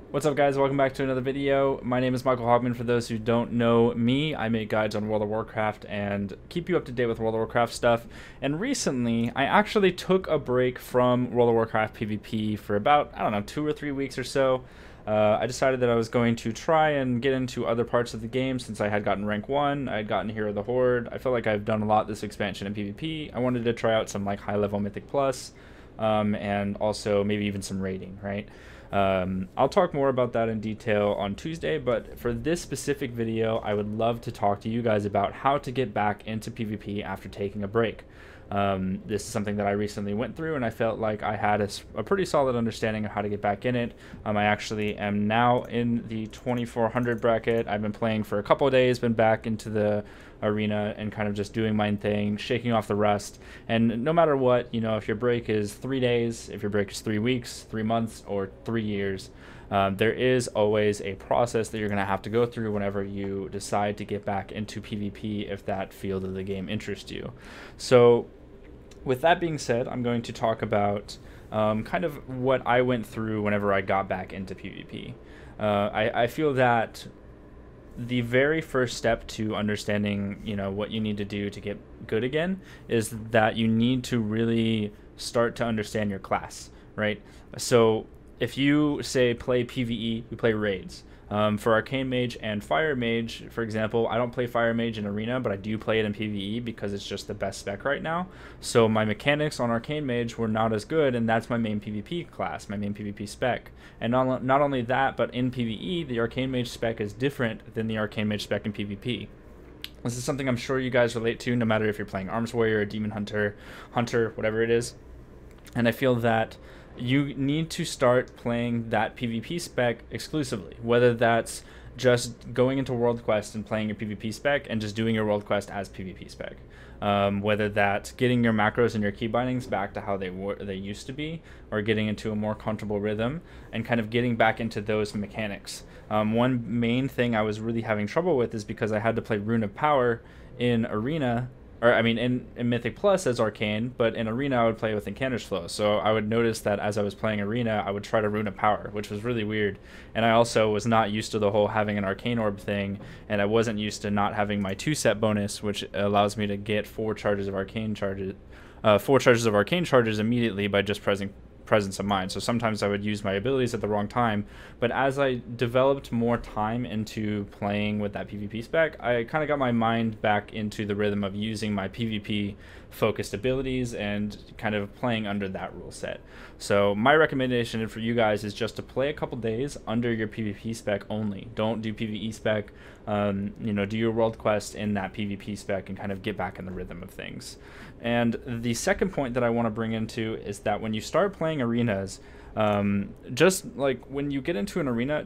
What's up, guys? Welcome back to another video. My name is Michael Hogman. For those who don't know me, I make guides on World of Warcraft and keep you up to date with World of Warcraft stuff. And recently, I actually took a break from World of Warcraft PvP for about, I don't know, 2 or 3 weeks or so. I decided that I was going to try and get into other parts of the game since I had gotten rank 1, I had gotten Hero of the Horde. I feel like I've done a lot this expansion in PvP. I wanted to try out some like high-level Mythic Plus, and also maybe even some raiding, right? I'll talk more about that in detail on Tuesday, but for this specific video, I would love to talk to you guys about how to get back into PvP after taking a break. This is something that I recently went through, and I felt like I had a pretty solid understanding of how to get back in it. I actually am now in the 2400 bracket. I've been playing for a couple of days, been back into the arena and kind of just doing my thing, shaking off the rust. And no matter what, you know, if your break is 3 days, if your break is 3 weeks, 3 months, or 3 years, there is always a process that you're going to have to go through whenever you decide to get back into PvP if that field of the game interests you. So with that being said, I'm going to talk about kind of what I went through whenever I got back into PvP. I feel that the very first step to understanding, you know, what you need to do to get good again is that you need to really start to understand your class, right? So if you say play PvE, you play raids. For Arcane Mage and Fire Mage, for example, I don't play Fire Mage in Arena, but I do play it in PvE because it's just the best spec right now. So my mechanics on Arcane Mage were not as good, and that's my main PvP class, my main PvP spec. And not only that, but in PvE, the Arcane Mage spec is different than the Arcane Mage spec in PvP. This is something I'm sure you guys relate to, no matter if you're playing Arms Warrior, Demon Hunter, whatever it is. And I feel that you need to start playing that PvP spec exclusively, whether that's just going into World Quest and playing your PvP spec and just doing your World Quest as PvP spec. Whether that's getting your macros and your key bindings back to how they used to be, or getting into a more comfortable rhythm and kind of getting back into those mechanics. One main thing I was really having trouble with is because I had to play Rune of Power in Arena, or I mean in Mythic Plus as Arcane, but in Arena I would play with Incanter's Flow. So I would notice that as I was playing Arena, I would try to Rune of Power, which was really weird. And I also was not used to the whole having an Arcane Orb thing, and I wasn't used to not having my 2-set bonus, which allows me to get 4 charges of Arcane charges immediately by just pressing Presence of Mind. So sometimes I would use my abilities at the wrong time, but as I developed more time into playing with that PvP spec, I kind of got my mind back into the rhythm of using my PvP focused abilities and kind of playing under that rule set. So my recommendation for you guys is just to play a couple days under your PvP spec only. Don't do PvE spec. You know, do your world quest in that PvP spec and kind of get back in the rhythm of things. And the second point that I want to bring into is that when you start playing arenas, just like when you get into an arena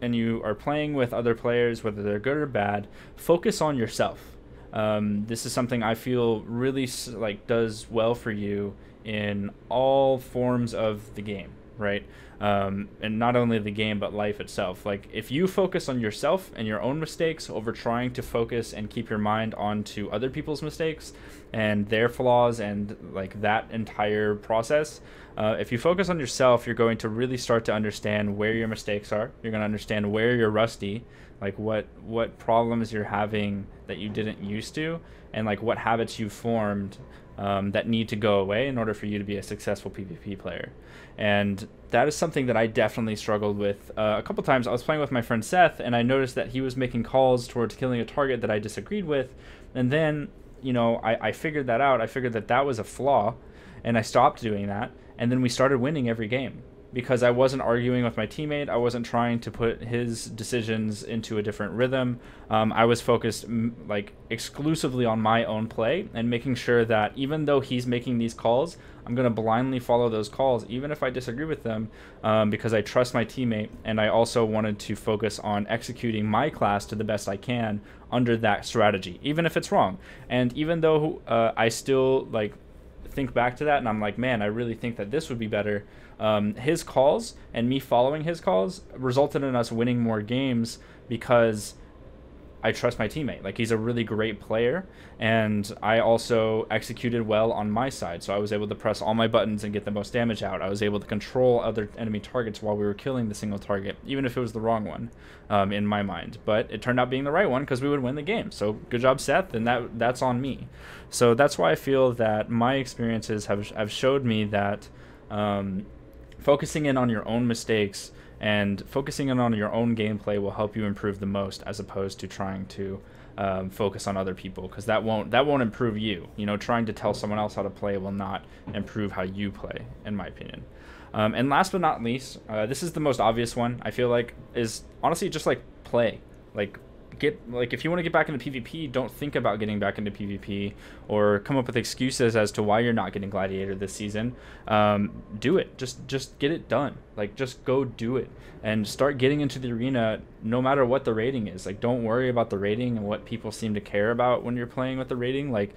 and you are playing with other players, whether they're good or bad, focus on yourself. This is something I feel really like does well for you in all forms of the game, right? And not only the game, but life itself. Like, if you focus on yourself and your own mistakes over trying to focus and keep your mind onto other people's mistakes and their flaws and like that entire process, if you focus on yourself, you're going to really start to understand where your mistakes are. You're going to understand where you're rusty, like what problems you're having that you didn't used to, and like what habits you've formed that need to go away in order for you to be a successful PvP player. And that is something that I definitely struggled with. A couple times I was playing with my friend Seth, and I noticed that he was making calls towards killing a target that I disagreed with, and then, you know, I figured that out. I figured that that was a flaw, and I stopped doing that, and then we started winning every game. Because I wasn't arguing with my teammate, I wasn't trying to put his decisions into a different rhythm. I was focused like exclusively on my own play and making sure that even though he's making these calls, I'm going to blindly follow those calls, even if I disagree with them, because I trust my teammate, and I also wanted to focus on executing my class to the best I can under that strategy, even if it's wrong. And even though I still like think back to that and I'm like, man, I really think that this would be better. His calls and me following his calls resulted in us winning more games because I trust my teammate. Like, he's a really great player, and I also executed well on my side. So I was able to press all my buttons and get the most damage out. I was able to control other enemy targets while we were killing the single target, even if it was the wrong one, in my mind. But it turned out being the right one because we would win the game. So good job, Seth, and that's on me. So that's why I feel that my experiences have showed me that focusing in on your own mistakes and focusing in on your own gameplay will help you improve the most, as opposed to trying to focus on other people, because that won't improve you. You know, trying to tell someone else how to play will not improve how you play, in my opinion. And last but not least, this is the most obvious one, I feel like, is honestly just like play. Like if you want to get back into PvP, don't think about getting back into PvP or come up with excuses as to why you're not getting Gladiator this season. Do it. Just get it done. Like, just go do it and start getting into the arena no matter what the rating is. Like, don't worry about the rating and what people seem to care about when you're playing with the rating. Like,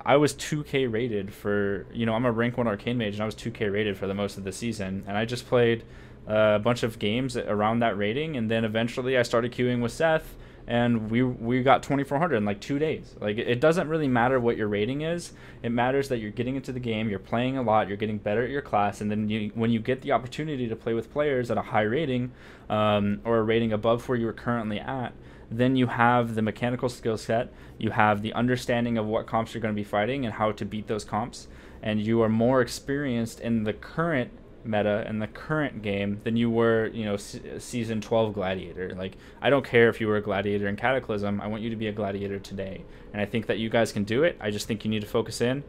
I was 2K rated for, you know, I'm a rank 1 arcane mage, and I was 2K rated for the most of the season, and I just played a bunch of games around that rating, and then eventually I started queuing with Seth, and we got 2400 in like 2 days. Like, it doesn't really matter what your rating is. It matters that you're getting into the game, you're playing a lot, you're getting better at your class, and then when you get the opportunity to play with players at a high rating, or a rating above where you were currently at, then you have the mechanical skill set, you have the understanding of what comps you're going to be fighting and how to beat those comps, and you are more experienced in the current meta and the current game than you were, you know, season 12 Gladiator. Like, I don't care if you were a Gladiator in Cataclysm, I want you to be a Gladiator today, and I think that you guys can do it. I just think you need to focus in,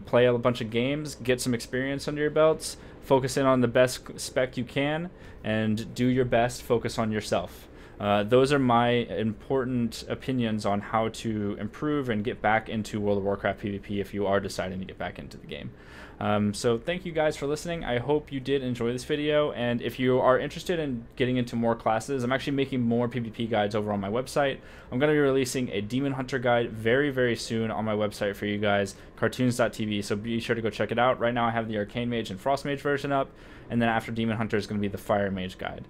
play a bunch of games, get some experience under your belts, focus in on the best spec you can, and do your best. Focus on yourself. Those are my important opinions on how to improve and get back into World of Warcraft PvP if you are deciding to get back into the game. So thank you guys for listening. I hope you did enjoy this video, and if you are interested in getting into more classes, I'm actually making more PvP guides over on my website. I'm going to be releasing a Demon Hunter guide very, very soon on my website for you guys, cartoons.tv, so be sure to go check it out. Right now I have the Arcane Mage and Frost Mage version up, and then after Demon Hunter is going to be the Fire Mage guide.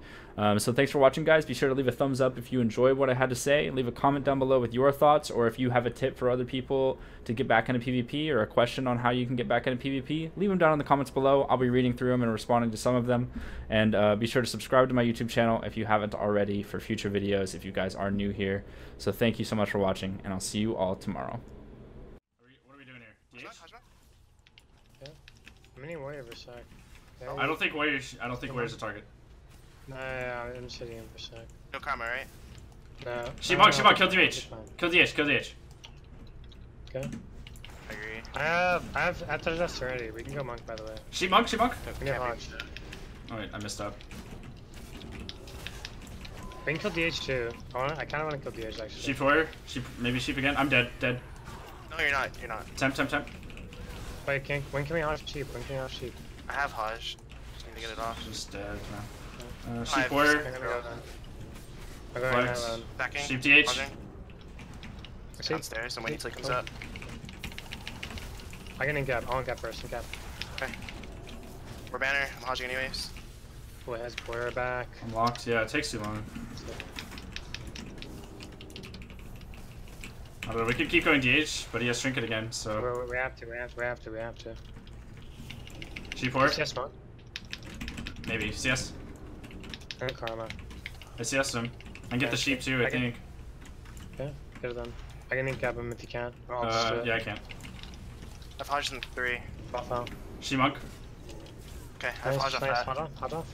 So thanks for watching, guys. Be sure to leave a thumbs up if you enjoyed what I had to say. Leave a comment down below with your thoughts, or if you have a tip for other people to get back into PvP, or a question on how you can get back into PvP, leave them down in the comments below. I'll be reading through them and responding to some of them. And be sure to subscribe to my YouTube channel if you haven't already for future videos if you guys are new here. So thank you so much for watching, and I'll see you all tomorrow. What are we doing here? Yeah. I'm in warrior for a sec. I don't think Warrior's a target. No, I'm sitting in for a sec. No karma, right? No. Shimon, kill the H. Kill the H, kill the H. Okay. I agree. I have after the Serenity. We can go monk, by the way. Shimon? We can get Hodge. Oh wait, I messed up. We can kill DH too. I kind of want to kill DH actually. Sheep Warrior? Maybe Sheep again? I'm dead. No, you're not. You're not. Temp. Wait, when can we Hodge Sheep? When can we Hodge Sheep? I have Hodge. Just need to get it off. Just dead now. Sheep Warrior. I'm gonna go then. I'm going Flex. to Backing. Sheep DH. Hodging. Downstairs, and when he comes up. I can in-gap. I'll in-gap first. In-gap. Okay. We're banner. I'm Hodging anyways. Oh, it has Warrior back. I'm locked. Yeah, it takes too long. Although we could keep going DH, but he has Trinket again, so... We have to. Sheep Warrior? CS monk. Maybe. CS? And Karma. I CS him. And get the sheep too, I think. Okay, get it done. I can in-gap him if you can. Or I'll just do it. Yeah, I can. I've Hodged in 3. Buff out. She-monk. Okay, I've Hodged off that. Hot off.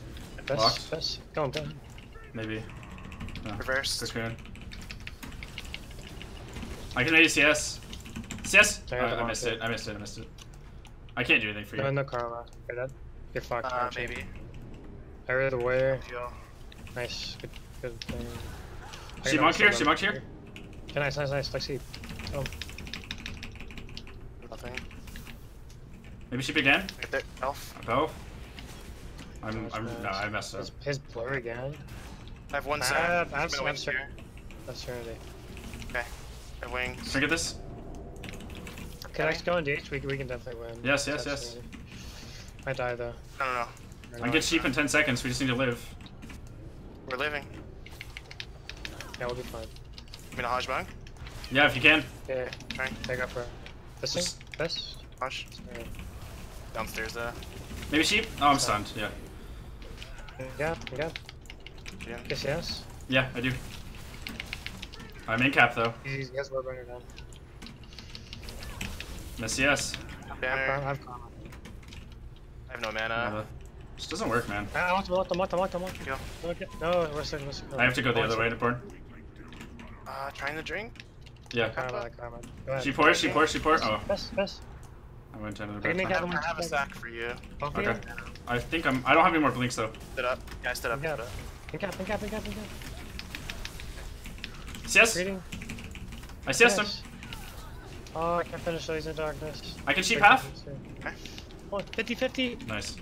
Locked. Best. Go. Maybe. No. Reverse. Cocoon. I can maybe CS. CS? I missed it. I can't do anything for you. No Karma. You're dead. You're fucked. Maybe. I read the Warrior. Feel. Nice. Good thing. She-monk here? Okay, nice. Let's see. Oh. Nothing. Maybe sheep again? Right there. Elf. Elf? No, I messed up. His blur again. I have one set. I have wings here. That's Serenity. Okay. I have wings. Can I get this? Okay, let's go in DH. We can definitely win. Yes. I die though. No. I can get sheep in 10 seconds. We just need to live. We're living. Yeah, we'll be fine. I mean, a Hogman. Yeah, if you can. Yeah, Try. take up her. This Just- thing? This? Hush. Sorry. Downstairs there. Maybe sheep? Oh, I'm stunned. Yeah. Yeah. Yeah. Yes. Yeah, I do. I'm in cap though. He has Warbringer down. Miss yes. Banner. I've gone. I have no mana. This doesn't work, man. I want them. Go. Okay. No, we're stuck. I have to go the other way to porn. Trying to drink. Yeah. Karma. Go ahead. She pours. Oh, Best. I went into the Can you back. make I have a sack for you. Okay. I think I don't have any more blinks though. Stood up. Yeah, I stood up. Yeah. Stood up. In cap. Yes. Reading. I siest him. Yes. Oh, I can't finish those in darkness. I can sheep half. Okay. Oh, 50-50. Nice.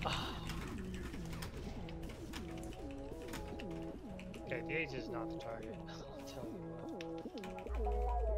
Okay, the age is not the target. I'll tell you what.